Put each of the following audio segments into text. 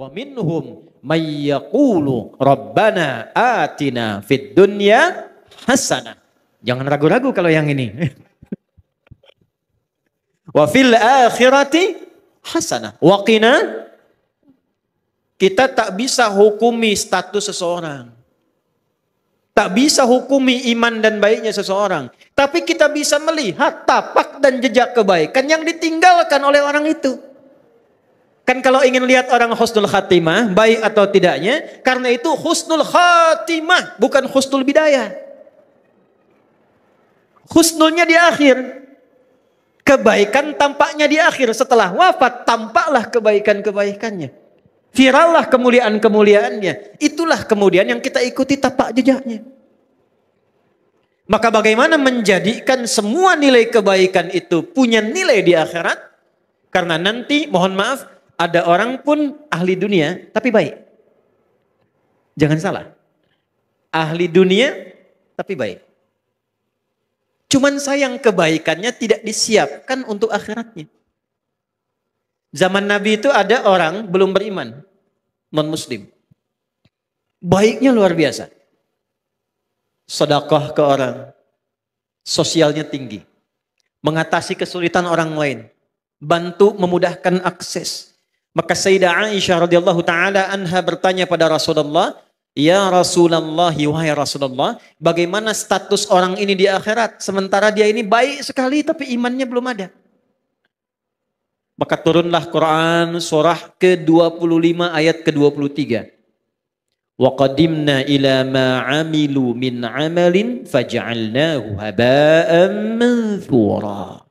wa minhum may yaqulu rabbana atina fid dunya hasanah. Jangan ragu-ragu kalau yang ini. Wa fil akhirati hasanah wa qina. Kita tak bisa hukumi status seseorang. Tak bisa hukumi iman dan baiknya seseorang. Tapi kita bisa melihat tapak dan jejak kebaikan yang ditinggalkan oleh orang itu. Kan kalau ingin lihat orang husnul khatimah, baik atau tidaknya, karena itu husnul khatimah, bukan husnul bidayah. Husnulnya di akhir. Kebaikan tampaknya di akhir. Setelah wafat, tampaklah kebaikan-kebaikannya. Virallah kemuliaan-kemuliaannya. Itulah kemudian yang kita ikuti tapak jejaknya. Maka bagaimana menjadikan semua nilai kebaikan itu punya nilai di akhirat? Karena nanti, mohon maaf, ada orang pun ahli dunia tapi baik. Jangan salah. Ahli dunia tapi baik. Cuman sayang kebaikannya tidak disiapkan untuk akhiratnya. Zaman Nabi itu ada orang belum beriman, non-muslim. Baiknya luar biasa. Sedekah ke orang. Sosialnya tinggi. Mengatasi kesulitan orang lain. Bantu memudahkan akses. Maka Sayyidah Aisyah radhiyallahu taala anha bertanya pada Rasulullah, "Ya Rasulullah, wahai Rasulullah, bagaimana status orang ini di akhirat sementara dia ini baik sekali tapi imannya belum ada?" Maka turunlah Quran surah ke-25 ayat ke-23. Wa qadimna ila ma 'amilu min 'amalin faj'alnahu haba'an manthura.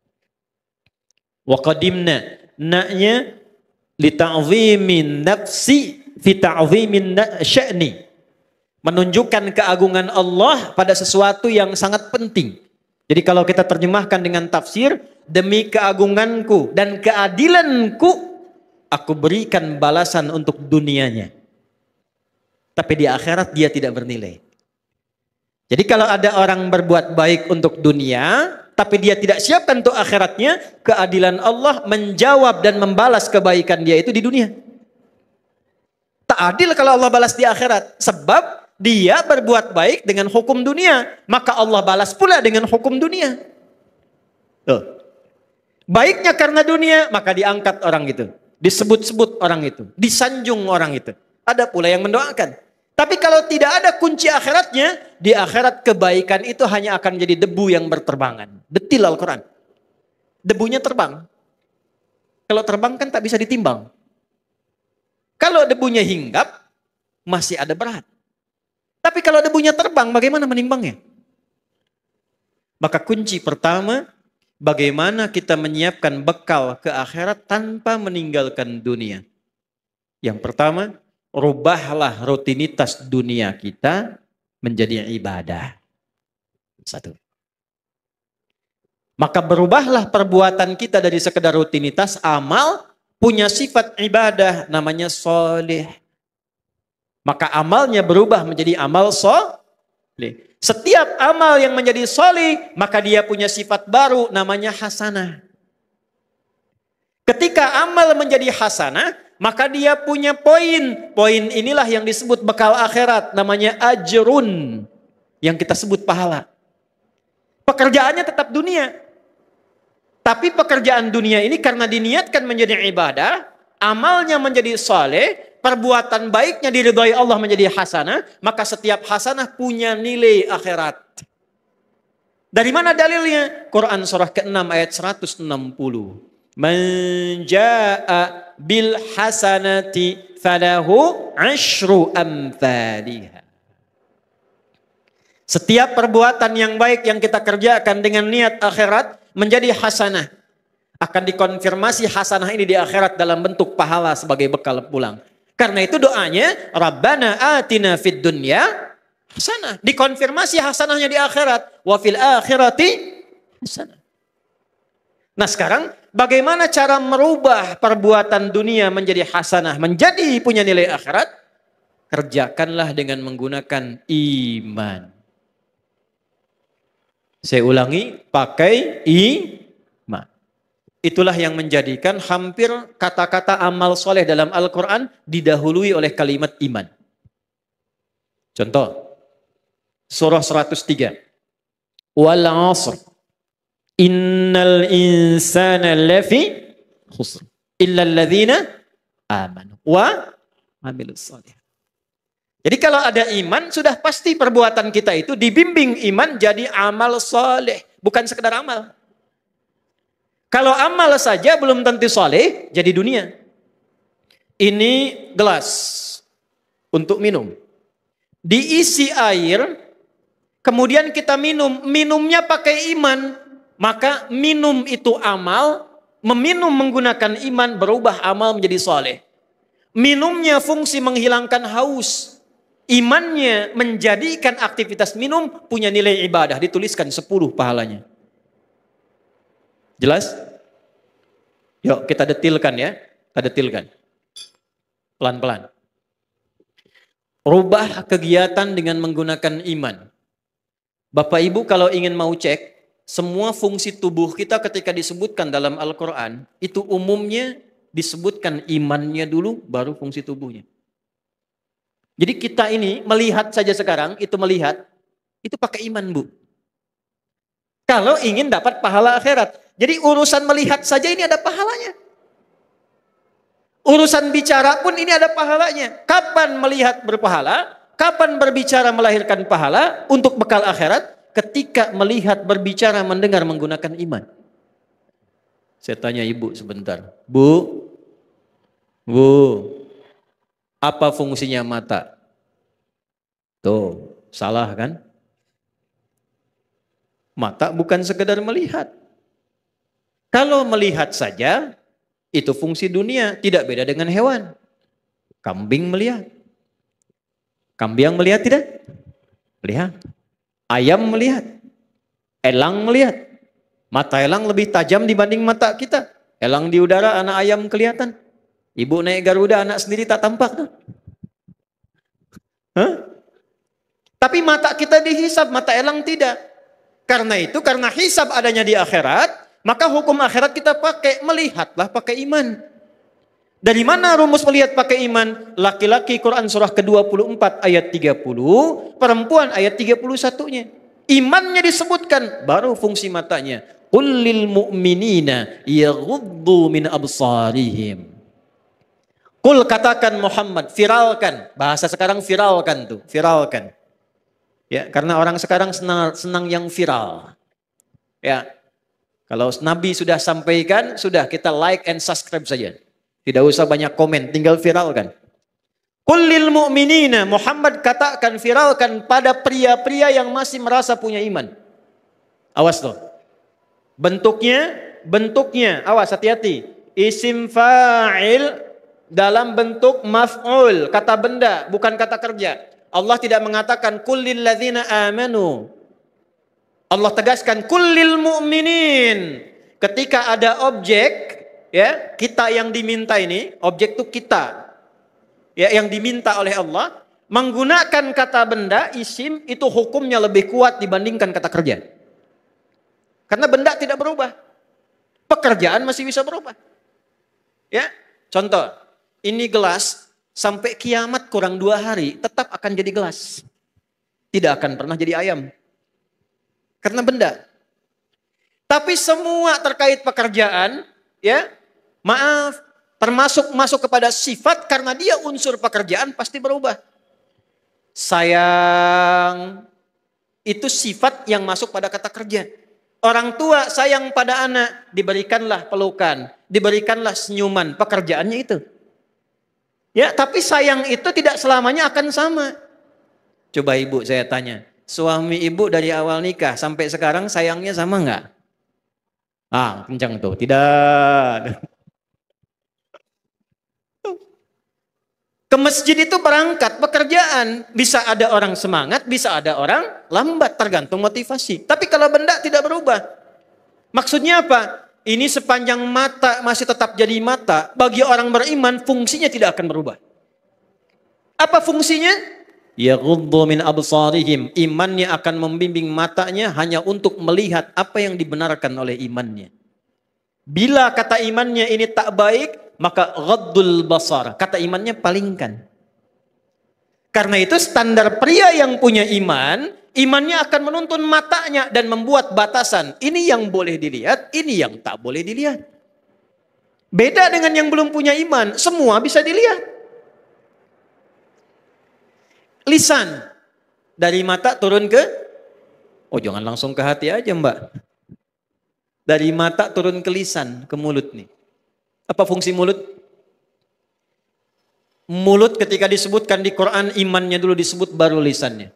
Wa qadimna na'nya li ta'zimin nafsi fi ta'zimin sya'ni. Menunjukkan keagungan Allah pada sesuatu yang sangat penting. Jadi kalau kita terjemahkan dengan tafsir, demi keagunganku dan keadilanku, aku berikan balasan untuk dunianya. Tapi di akhirat dia tidak bernilai. Jadi kalau ada orang berbuat baik untuk dunia, tapi dia tidak siapkan untuk akhiratnya, keadilan Allah menjawab dan membalas kebaikan dia itu di dunia. Tak adil kalau Allah balas di akhirat. Sebab dia berbuat baik dengan hukum dunia, maka Allah balas pula dengan hukum dunia. Tuh. Baiknya karena dunia, maka diangkat orang itu. Disebut-sebut orang itu. Disanjung orang itu. Ada pula yang mendoakan. Tapi kalau tidak ada kunci akhiratnya, di akhirat kebaikan itu hanya akan menjadi debu yang berterbangan. Detil Al-Quran. Debunya terbang. Kalau terbang kan tak bisa ditimbang. Kalau debunya hinggap, masih ada berat. Tapi kalau debunya terbang, bagaimana menimbangnya? Maka kunci pertama, bagaimana kita menyiapkan bekal ke akhirat tanpa meninggalkan dunia. Yang pertama, rubahlah rutinitas dunia kita menjadi ibadah. Satu. Maka berubahlah perbuatan kita dari sekedar rutinitas amal, punya sifat ibadah namanya soleh. Maka amalnya berubah menjadi amal soleh. Setiap amal yang menjadi soleh, maka dia punya sifat baru namanya hasanah. Ketika amal menjadi hasanah, maka dia punya poin. Poin inilah yang disebut bekal akhirat. Namanya ajrun. Yang kita sebut pahala. Pekerjaannya tetap dunia. Tapi pekerjaan dunia ini karena diniatkan menjadi ibadah. Amalnya menjadi saleh. Perbuatan baiknya diridhai Allah menjadi hasanah. Maka setiap hasanah punya nilai akhirat. Dari mana dalilnya? Quran surah ke-6 ayat 160. Man jaa'a bil hasanati falahu asyru amthaliha. Setiap perbuatan yang baik yang kita kerjakan dengan niat akhirat menjadi hasanah. Akan dikonfirmasi hasanah ini di akhirat dalam bentuk pahala sebagai bekal pulang. Karena itu doanya, Rabbana atina fid dunya hasanah. Dikonfirmasi hasanahnya di akhirat. Wa fil akhirati hasanah. Nah sekarang bagaimana cara merubah perbuatan dunia menjadi hasanah, menjadi punya nilai akhirat? Kerjakanlah dengan menggunakan iman. Saya ulangi, pakai iman. Itulah yang menjadikan hampir kata-kata amal soleh dalam Al-Quran didahului oleh kalimat iman. Contoh, surah 103. Wal 'asr. Innal insana lafi khusr. Illa alladhina amanu wa amilus soleh. Jadi kalau ada iman, sudah pasti perbuatan kita itu dibimbing iman jadi amal soleh. Bukan sekedar amal. Kalau amal saja belum tentu soleh, jadi dunia. Ini gelas untuk minum. Diisi air, kemudian kita minum. Minumnya pakai iman. Maka minum itu amal, meminum menggunakan iman berubah amal menjadi soleh. Minumnya fungsi menghilangkan haus. Imannya menjadikan aktivitas minum punya nilai ibadah. Dituliskan 10 pahalanya. Jelas? Yuk kita detilkan ya. Kita detilkan. Pelan-pelan. Rubah kegiatan dengan menggunakan iman. Bapak Ibu kalau ingin mau cek, semua fungsi tubuh kita ketika disebutkan dalam Al-Quran, itu umumnya disebutkan imannya dulu, baru fungsi tubuhnya. Jadi kita ini melihat saja sekarang, itu pakai iman Bu. Kalau ingin dapat pahala akhirat. Jadi urusan melihat saja ini ada pahalanya. Urusan bicara pun ini ada pahalanya. Kapan melihat berpahala? Kapan berbicara melahirkan pahala untuk bekal akhirat? Ketika melihat, berbicara, mendengar menggunakan iman. Saya tanya ibu sebentar. Bu, apa fungsinya mata? Tuh, salah kan? Mata bukan sekedar melihat. Kalau melihat saja, itu fungsi dunia, tidak beda dengan hewan. Kambing melihat. Kambing melihat tidak? Melihat. Ayam melihat. Elang melihat. Mata elang lebih tajam dibanding mata kita. Elang di udara, anak ayam kelihatan. Ibu naik Garuda, anak sendiri tak tampak. Hah? Tapi mata kita dihisab, mata elang tidak. Karena itu, karena hisab adanya di akhirat, maka hukum akhirat kita pakai, melihatlah pakai iman. Dari mana rumus melihat pakai iman? Laki-laki Quran surah ke-24 ayat 30, perempuan ayat 31-nya. Imannya disebutkan, baru fungsi matanya. Qul lil mu'minina yaghuddu min absarihim. Qul katakan Muhammad, viralkan. Bahasa sekarang viralkan tuh, viralkan. Ya, karena orang sekarang senang yang viral. Ya. Kalau Nabi sudah sampaikan, sudah kita like and subscribe saja. Tidak usah banyak komen, tinggal viralkan. Qul lil mu'minina, Muhammad katakan, viralkan pada pria-pria yang masih merasa punya iman. Awas loh. Bentuknya, awas hati-hati. Isim fa'il dalam bentuk maf'ul, kata benda, bukan kata kerja. Allah tidak mengatakan qul lil ladzina amanu. Allah tegaskan kullil mu'minin. Ketika ada objek, ya, kita yang diminta ini, objek itu kita. Ya, yang diminta oleh Allah, menggunakan kata benda, isim, itu hukumnya lebih kuat dibandingkan kata kerja. Karena benda tidak berubah. Pekerjaan masih bisa berubah. Ya, contoh, ini gelas sampai kiamat kurang 2 hari tetap akan jadi gelas. Tidak akan pernah jadi ayam. Karena benda. Tapi semua terkait pekerjaan, ya, maaf, termasuk masuk kepada sifat, karena dia unsur pekerjaan pasti berubah. Sayang, itu sifat yang masuk pada kata kerja. Orang tua sayang pada anak, diberikanlah pelukan, diberikanlah senyuman, pekerjaannya itu. Ya, tapi sayang itu tidak selamanya akan sama. Coba ibu saya tanya. Suami ibu dari awal nikah sampai sekarang sayangnya sama enggak? Ah, kencang tuh. Tidak. Ke masjid itu berangkat pekerjaan. Bisa ada orang semangat, bisa ada orang lambat. Tergantung motivasi. Tapi kalau benda tidak berubah. Maksudnya apa? Ini sepanjang mata masih tetap jadi mata. Bagi orang beriman fungsinya tidak akan berubah. Apa fungsinya? Yaghuddu min absarihim. Imannya akan membimbing matanya hanya untuk melihat apa yang dibenarkan oleh imannya. Bila kata imannya ini tak baik, maka ghaddul basar. Kata imannya palingkan. Karena itu standar pria yang punya iman, imannya akan menuntun matanya dan membuat batasan. Ini yang boleh dilihat, ini yang tak boleh dilihat. Beda dengan yang belum punya iman, semua bisa dilihat. Lisan, dari mata turun ke, oh jangan langsung ke hati aja mbak. Dari mata turun ke lisan, ke mulut nih. Apa fungsi mulut? Mulut ketika disebutkan di Quran, imannya dulu disebut baru lisannya.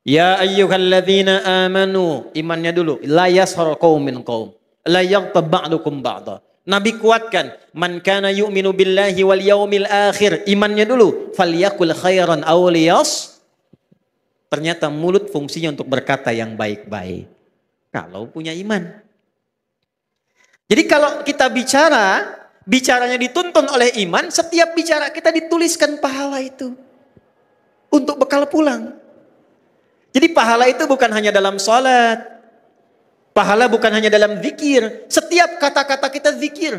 Ya ayyuhalladzina amanu, imannya dulu. La yashar qaumin qaum. La yaghtab ba'dukum ba'da. Nabi kuatkan, man kana yu'minu billahi wal yaumil akhir, imannya dulu. Falyakul khairan aw liyas. Ternyata mulut fungsinya untuk berkata yang baik-baik. Kalau punya iman. Jadi kalau kita bicaranya dituntun oleh iman, setiap bicara kita dituliskan pahala itu. Untuk bekal pulang. Jadi pahala itu bukan hanya dalam sholat. Pahala bukan hanya dalam zikir. Setiap kata-kata kita zikir.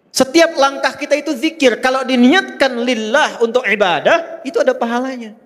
Setiap langkah kita itu zikir. Kalau diniatkan lillah untuk ibadah, itu ada pahalanya.